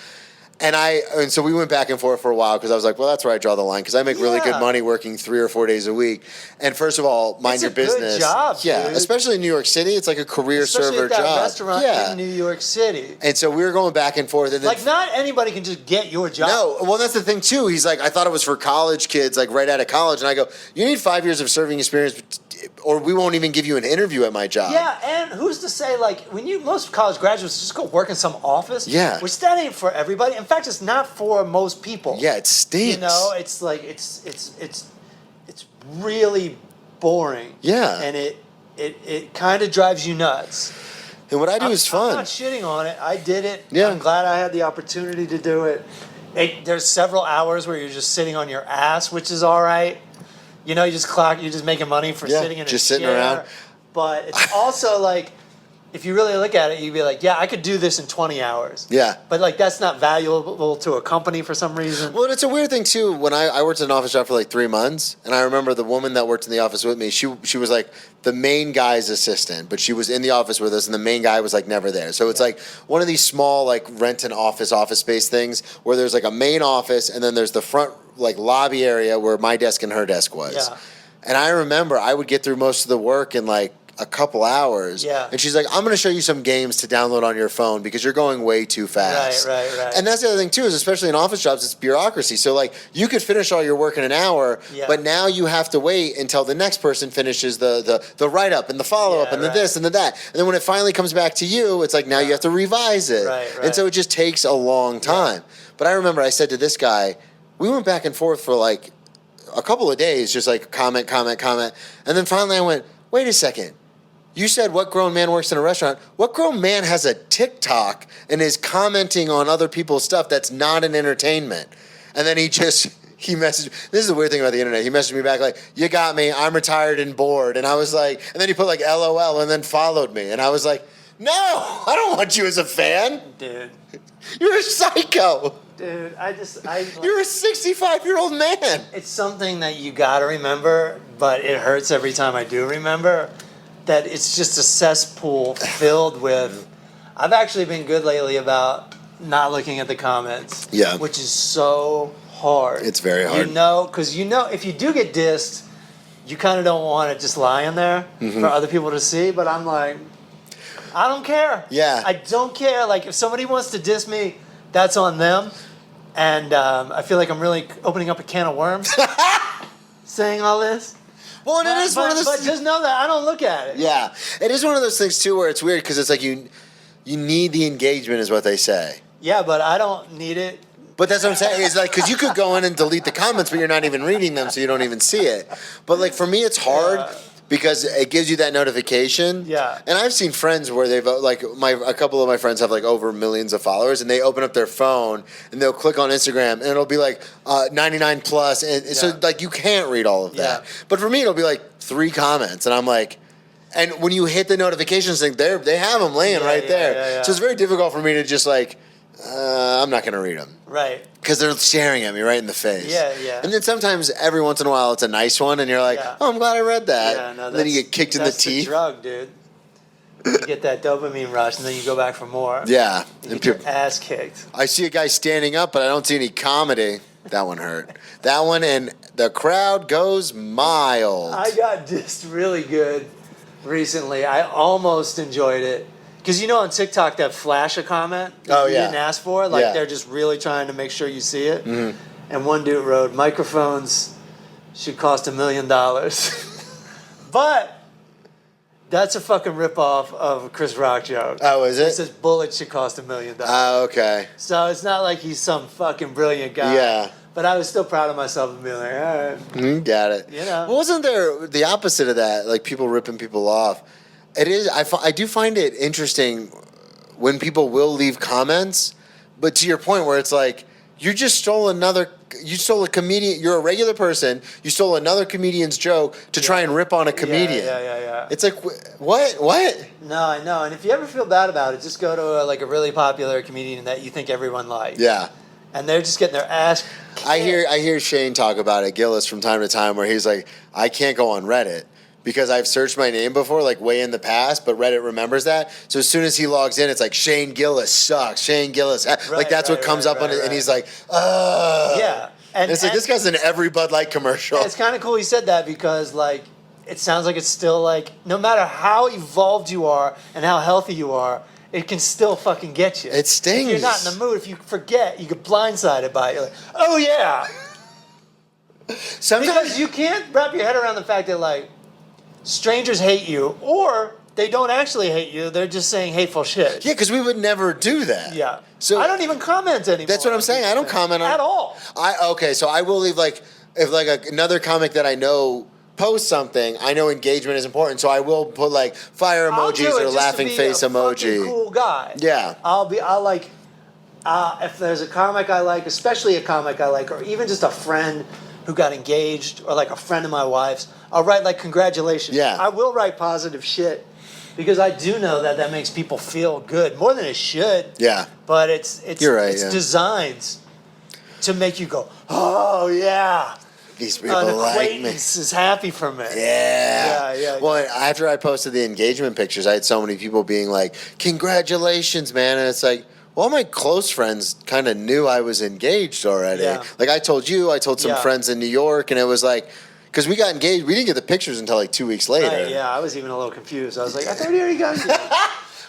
And so we went back and forth for a while because I was like, well, that's where I draw the line because I make really good money working 3 or 4 days a week. And first of all, mind your business. Good job, yeah, dude. especially in New York City, it's like a career Especially server at that job. restaurant Yeah. in New York City. And so we were going back and forth. And then Like, not anybody can just get your job. No, well, that's the thing too. He's like, I thought it was for college kids, like right out of college. And I go, you need 5 years of serving experience, or we won't even give you an interview at my job. Yeah, and who's to say, like, most college graduates just go work in some office? Yeah. Which that ain't for everybody. In fact, it's not for most people. Yeah, it stinks. You know, it's like, it's really boring. Yeah. And it kind of drives you nuts. And what I do is fun. I'm not shitting on it. I did it. Yeah. I'm glad I had the opportunity to do it. There's several hours where you're just sitting on your ass, which is all right. You know, you're just making money for sitting in a just chair. sitting around. But it's also like, if you really look at it, you'd be like, yeah, I could do this in 20 hours. Yeah. But like, that's not valuable to a company for some reason. Well, it's a weird thing too. When I worked in an office job for like 3 months, and I remember the woman that worked in the office with me, she was like the main guy's assistant, but she was in the office with us, and the main guy was like never there. So it's like one of these small like rent an office space things where there's like a main office, and then there's the front like lobby area where my desk and her desk was. Yeah. And I remember I would get through most of the work in like a couple hours. Yeah. And she's like, I'm going to show you some games to download on your phone because you're going way too fast. Right. And that's the other thing too, is especially in office jobs, it's bureaucracy. So like you could finish all your work in an hour, but now you have to wait until the next person finishes the write-up and the follow-up and the this and the that. And then when it finally comes back to you, it's like now you have to revise it. Right. And so it just takes a long time. But I remember I said to this guy, we went back and forth for like a couple of days, just like comment. And then finally I went, wait a second. You said what grown man works in a restaurant? What grown man has a TikTok and is commenting on other people's stuff that's not an entertainment? And then he messaged, this is the weird thing about the internet. He messaged me back like, you got me, I'm retired and bored. And I was like, and then he put like LOL and then followed me. And I was like, no, I don't want you as a fan. Dude. You're a psycho. Dude, You're a 65-year-old man. It's something that you gotta remember, but it hurts every time I do remember. That it's just a cesspool filled with. I've actually been good lately about not looking at the comments. Yeah. Which is so hard. It's very hard. Because if you do get dissed, you kind of don't want it just lying there for other people to see. But I'm like, I don't care. Yeah. I don't care. Like, if somebody wants to diss me, that's on them. And I feel like I'm really opening up a can of worms saying all this. Well, and it is one of those. But just know that I don't look at it. Yeah, it is one of those things too where it's weird because it's like you need the engagement, is what they say. Yeah, but I don't need it. But that's what I'm saying. It's like because you could go in and delete the comments, but you're not even reading them, so you don't even see it. But like for me, it's hard because it gives you that notification. Yeah. And I've seen friends where they've like a couple of my friends have like over millions of followers, and they open up their phone and they'll click on Instagram and it'll be like 99 plus, and so like you can't read all of that. But for me, it'll be like 3 comments, and I'm like. And when you hit the notifications thing, they have them laying right there. So it's very difficult for me to just like, I'm not going to read them. Right. Because they're staring at me right in the face. Yeah. And then sometimes, every once in a while, it's a nice one, and you're like, oh, I'm glad I read that. Yeah, no, and then you get kicked in the teeth. That's the drug, dude. You get that dopamine rush, and then you go back for more. Yeah. You get your ass kicked. I see a guy standing up, but I don't see any comedy. That one hurt. That one, and the crowd goes mild. I got dissed really good recently. I almost enjoyed it. Because on TikTok, that flash a comment that you didn't ask for, like they're just really trying to make sure you see it. Mm-hmm. And one dude wrote, microphones should cost $1 million. But that's a fucking ripoff of a Chris Rock joke. Oh, is it? It says bullets should cost $1 million. Oh, okay. So it's not like he's some fucking brilliant guy. Yeah. But I was still proud of myself and being like, all right. Got it. Well, wasn't there the opposite of that? Like people ripping people off. It is. I do find it interesting when people will leave comments, but to your point where it's like you stole a comedian. You're a regular person. You stole another comedian's joke to try and rip on a comedian. Yeah. It's like what? No, I know. And if you ever feel bad about it, just go to a really popular comedian that you think everyone likes. Yeah. And they're just getting their ass kicked. I hear Shane talk about it, Gillis, from time to time, where he's like, I can't go on Reddit because I've searched my name before, like way in the past, but Reddit remembers that. So as soon as he logs in, it's like, Shane Gillis sucks. Shane Gillis. Like that's what comes up on it. And he's like, yeah. And it's like, this guy's in every Bud Light commercial. It's kind of cool he said that because, like, it sounds like it's still, like, no matter how evolved you are and how healthy you are, it can still fucking get you. It stings. If you're not in the mood, if you forget, you get blindsided by it. You're like, oh, yeah. Sometimes because you can't wrap your head around the fact that, like, strangers hate you, or they don't actually hate you. They're just saying hateful shit. Yeah, because we would never do that. Yeah. So I don't even comment anymore. That's what I'm saying. I don't comment on at all. So I will leave, like, if another comic that I know post something, I know engagement is important, so I will put like fire emojis or a laughing face emoji. Cool guy. Yeah. I'll like if there's a comic I like, especially a comic I like, or even just a friend who got engaged, or like a friend of my wife's, I'll write like congratulations. Yeah. I will write positive shit because I do know that makes people feel good more than it should. Yeah. But it's You're right, designed to make you go, oh yeah. These people An like me. acquaintance is happy for me. Yeah. Well, after I posted the engagement pictures, I had so many people being like, congratulations, man. And it's like, well, my close friends kind of knew I was engaged already. Yeah. Like I told you, I told some friends in New York, and it was like, because we got engaged, we didn't get the pictures until like 2 weeks later. Right, yeah, I was even a little confused. I was like, I thought you already got engaged.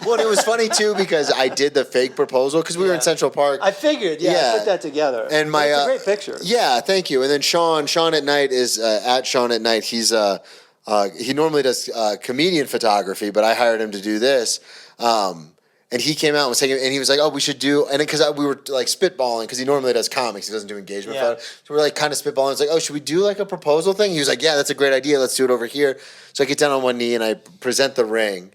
Well, and it was funny too because I did the fake proposal because we were in Central Park. I figured, I put that together. And it's a great picture. Yeah, thank you. And then Sean at Night is at Sean at Night. He's he normally does comedian photography, but I hired him to do this. And he came out and was taking, and he was like, "Oh, we should do," and because we were like spitballing because he normally does comics, he doesn't do engagement photos. So we're like kind of spitballing. It's like, "Oh, should we do like a proposal thing?" He was like, "Yeah, that's a great idea. Let's do it over here." So I get down on one knee and I present the ring.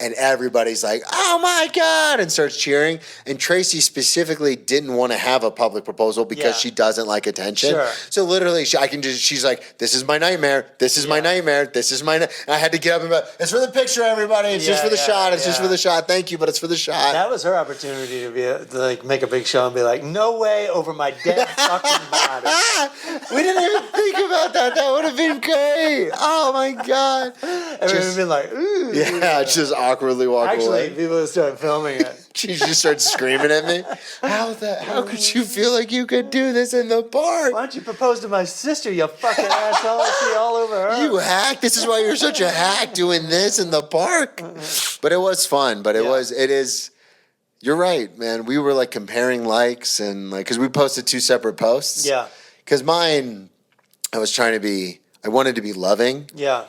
And everybody's like, oh my God, and starts cheering. And Tracy specifically didn't want to have a public proposal because she doesn't like attention. Sure. So literally, she's like, this is my nightmare. This is my nightmare. This is my And I had to get up and be like, it's for the picture, everybody. It's just for the shot. It's just for the shot. Thank you, but it's for the shot. That was her opportunity to like make a big show and be like, no way over my dead fucking body. We didn't even think about that. That would have been great. Oh my God. Everyone would have been like, ooh. Yeah, just awkwardly walk away. Actually, people would start filming it. She just starts screaming at me. How could you feel like you could do this in the park? Why don't you propose to my sister, you fucking asshole? I see all over her. You hack. This is why you're such a hack doing this in the park. But it was fun. But it is. You're right, man. We were like comparing likes and like, because we posted 2 separate posts. Yeah. Because mine, I wanted to be loving. Yeah.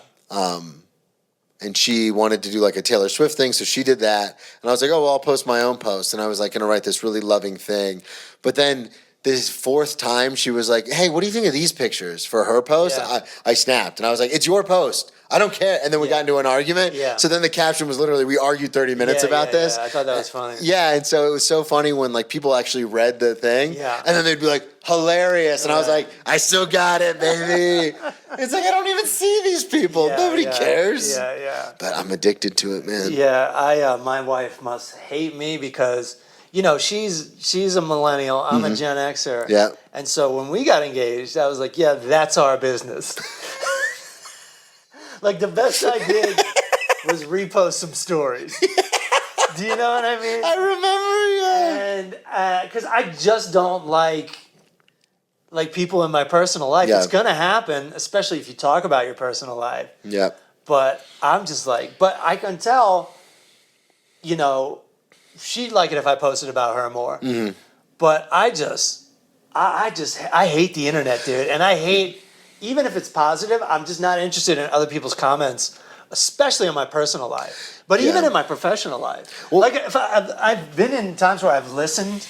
And she wanted to do like a Taylor Swift thing, so she did that. And I was like, oh, well, I'll post my own post. And I was like going to write this really loving thing. But then this fourth time she was like, hey, what do you think of these pictures for her post? Yeah. I snapped and I was like, it's your post. I don't care. And then we got into an argument. Yeah. So then the caption was literally, we argued 30 minutes about this. Yeah. I thought that was funny. Yeah. And so it was so funny when like people actually read the thing. Yeah. And then they'd be like, hilarious. And I was like, I still got it, baby. It's like, I don't even see these people. Nobody cares. Yeah. But I'm addicted to it, man. Yeah. My wife must hate me because, you know, she's a millennial. I'm a Gen Xer. Yeah. And so when we got engaged, I was like, yeah, that's our business. Like, the best I did was repost some stories. Do you know what I mean? I remember, And because I just don't like people in my personal life. Yeah. It's gonna happen, especially if you talk about your personal life. Yeah. But I'm just like, but I can tell, you know, she'd like it if I posted about her more. Mm-hmm. But I hate the internet, dude, and I hate. Even if it's positive, I'm just not interested in other people's comments, especially in my personal life. But even in my professional life. Well, like, if I've been in times where I've listened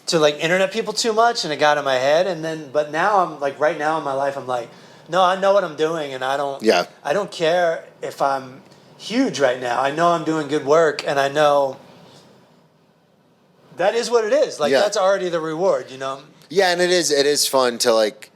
to, like, internet people too much, and it got in my head. But now I'm, like, right now in my life, I'm like, no, I know what I'm doing, and I don't care if I'm huge right now. I know I'm doing good work, and I know that is what it is. Like, that's already the reward, you know? Yeah, and it is fun to, like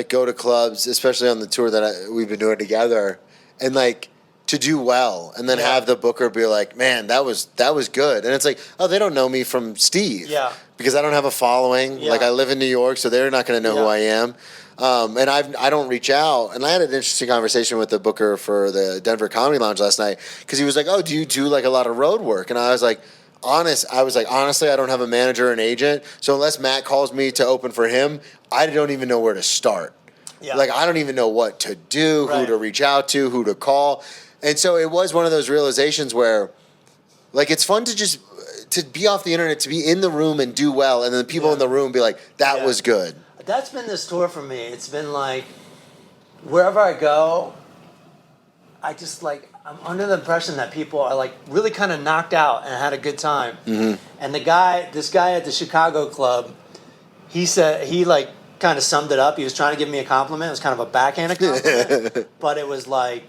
go to clubs, especially on the tour that we've been doing together, and like to do well, and then have the booker be like, "Man, that was good," and it's like, "Oh, they don't know me from Steve, because I don't have a following. Like I live in New York, so they're not going to know who I am." And I don't reach out. And I had an interesting conversation with the booker for the Denver Comedy Lounge last night because he was like, "Oh, do you do like a lot of road work?" And I was like, honestly, I don't have a manager or an agent. So unless Matt calls me to open for him, I don't even know where to start. Yeah. Like, I don't even know what to do, who to reach out to, who to call. And so it was one of those realizations where, like, it's fun to be off the internet, to be in the room and do well. And then the people in the room be like, that was good. That's been this tour for me. It's been like, wherever I go, I just like, I'm under the impression that people are like really kind of knocked out and had a good time. Mm-hmm. And this guy at the Chicago club, he said, he like kind of summed it up. He was trying to give me a compliment. It was kind of a backhanded compliment, but it was like,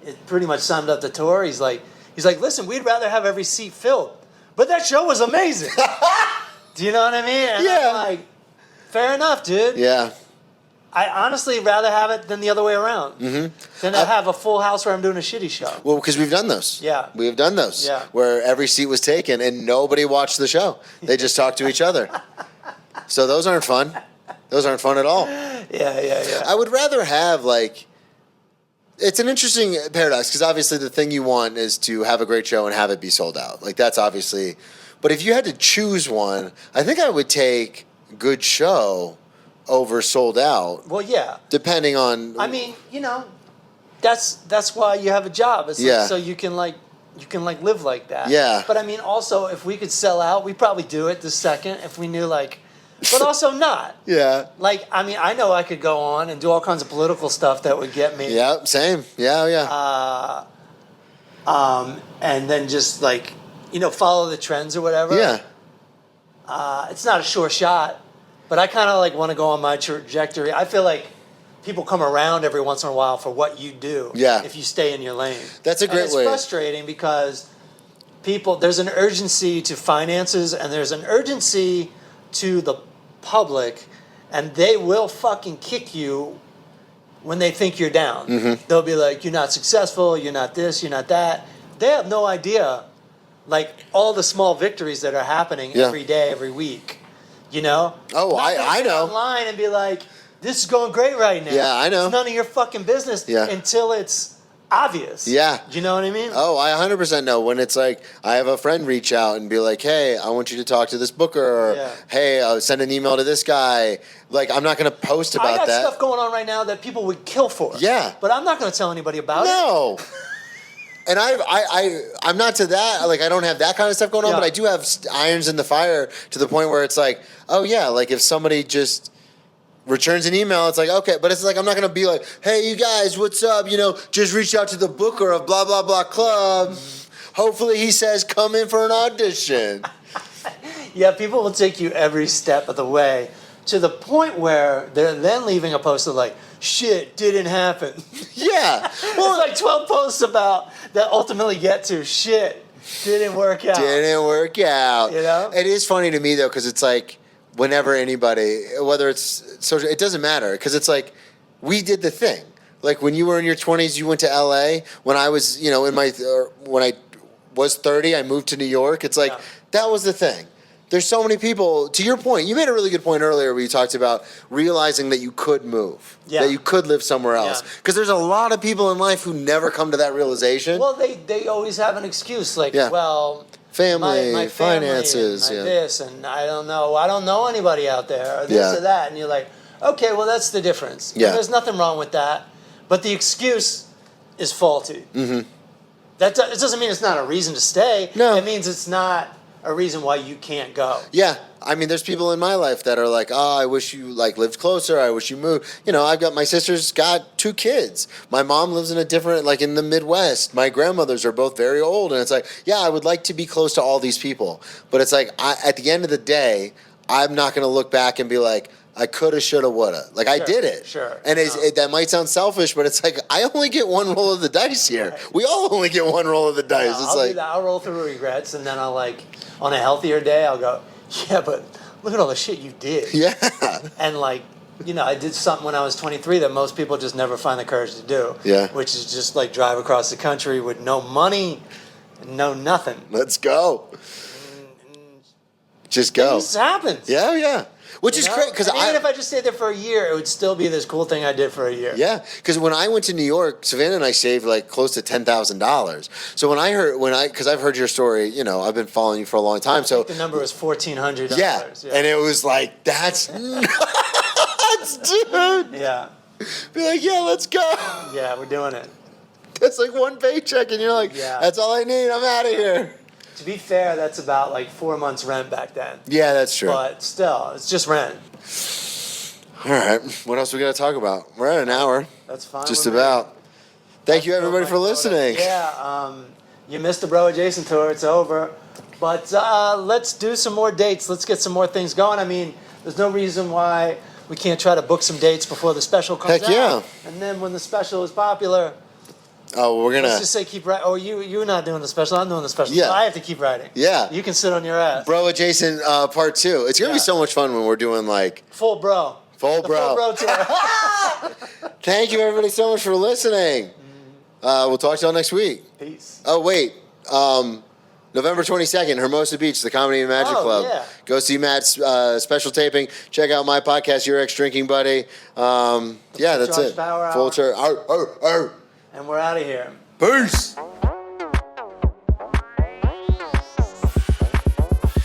it pretty much summed up the tour. He's like, listen, we'd rather have every seat filled, but that show was amazing. Do you know what I mean? And I'm like, fair enough, dude. Yeah. I honestly rather have it than the other way around. Mm-hmm. Than to have a full house where I'm doing a shitty show. Well, because we've done those. Yeah. We have done those. Yeah. Where every seat was taken and nobody watched the show. They just talked to each other. So those aren't fun. Those aren't fun at all. Yeah. I would rather have, like, it's an interesting paradox because obviously the thing you want is to have a great show and have it be sold out. Like, that's obviously. But if you had to choose one, I think I would take good show over sold out. Well, yeah. Depending on. I mean, you know, that's why you have a job. It's like, so you can live like that. Yeah. But I mean, also, if we could sell out, we'd probably do it the second if we knew, like, but also not. Yeah. Like, I mean, I know I could go on and do all kinds of political stuff that would get me. Yeah, same. Yeah. And then just like, you know, follow the trends or whatever. Yeah. It's not a sure shot. But I kind of like want to go on my trajectory. I feel like people come around every once in a while for what you do. Yeah. If you stay in your lane. That's a great way. It's frustrating because there's an urgency to finances and there's an urgency to the public, and they will fucking kick you when they think you're down. Mm-hmm. They'll be like, you're not successful, you're not this, you're not that. They have no idea, like, all the small victories that are happening every day, every week. You know? Oh, I know. Online and be like, this is going great right now. Yeah, I know. It's none of your fucking business until it's obvious. Yeah. Do you know what I mean? Oh, I 100% know. When it's like, I have a friend reach out and be like, hey, I want you to talk to this booker. Or, hey, I'll send an email to this guy. Like, I'm not going to post about that. I got stuff going on right now that people would kill for. Yeah. But I'm not going to tell anybody about it. No. And I'm not to that. Like, I don't have that kind of stuff going on, but I do have irons in the fire to the point where it's like, oh, yeah, like if somebody just returns an email, it's like, okay. But it's like, I'm not going to be like, hey, you guys, what's up? You know, just reach out to the booker of blah, blah, blah club. Hopefully he says, come in for an audition. Yeah, people will take you every step of the way to the point where they're then leaving a post of like, shit didn't happen. Yeah. Well, it's like 12 posts about that ultimately get to shit didn't work out. Didn't work out. You know? It is funny to me, though, because it's like whenever anybody, whether it's social, it doesn't matter, because it's like we did the thing. Like when you were in your 20s, you went to LA. When I was, when I was 30, I moved to New York. It's like that was the thing. There's so many people, to your point, you made a really good point earlier where you talked about realizing that you could move, that you could live somewhere else. Because there's a lot of people in life who never come to that realization. Well, they always have an excuse like, well, family, my finances, and this, and I don't know anybody out there, or this or that. And you're like, okay, well, that's the difference. Yeah. And there's nothing wrong with that. But the excuse is faulty. Mm-hmm. It doesn't mean it's not a reason to stay. No. It means it's not a reason why you can't go. Yeah. I mean, there's people in my life that are like, oh, I wish you lived closer. I wish you moved. My sister's got 2 kids. My mom lives in a different, in the Midwest. My grandmothers are both very old. And it's like, yeah, I would like to be close to all these people. But it's like, at the end of the day, I'm not going to look back and be like, I coulda, shoulda, woulda. I did it. Sure. And that might sound selfish, but it's like, I only get one roll of the dice here. Right. We all only get one roll of the dice. I'll do that. I'll roll through regrets, and then I'll on a healthier day, I'll go, yeah, but look at all the shit you did. Yeah. And I did something when I was 23 that most people just never find the courage to do. Yeah. Which is just drive across the country with no money, no nothing. Let's go. Just go. This happens. Yeah. Which is great because even if I just stayed there for a year, it would still be this cool thing I did for a year. Yeah, because when I went to New York, Savannah and I saved close to $10,000. So because I've heard your story, I've been following you for a long time. So the number was $1,400. Yeah, and it was like that's nuts, dude. Yeah. Be like, yeah, let's go. Yeah, we're doing it. That's one paycheck, and you're like, that's all I need. I'm out of here. To be fair, that's about 4 months' rent back then. Yeah, that's true. But still, it's just rent. All right. What else we got to talk about? We're at an hour. That's fine. Just about. Thank you, everybody, for listening. Yeah. You missed the Bro Adjacent tour. It's over. But let's do some more dates. Let's get some more things going. I mean, there's no reason why we can't try to book some dates before the special comes out. Heck yeah. And then when the special is popular... Oh, we're gonna. Let's just say keep writing. Oh, you're not doing the special. I'm doing the special. Yeah. So I have to keep writing. Yeah. You can sit on your ass. Bro Adjacent Part 2. It's gonna be so much fun when we're doing full bro. Full bro tour. Thank you, everybody, so much for listening. We'll talk to y'all next week. Peace. Oh wait, November 22nd, Hermosa Beach, the Comedy and Magic Club. Yeah. Go see Matt's special taping. Check out my podcast, Your Ex Drinking Buddy. That's it. Power Full Hour. tour. And we're out of here. Peace.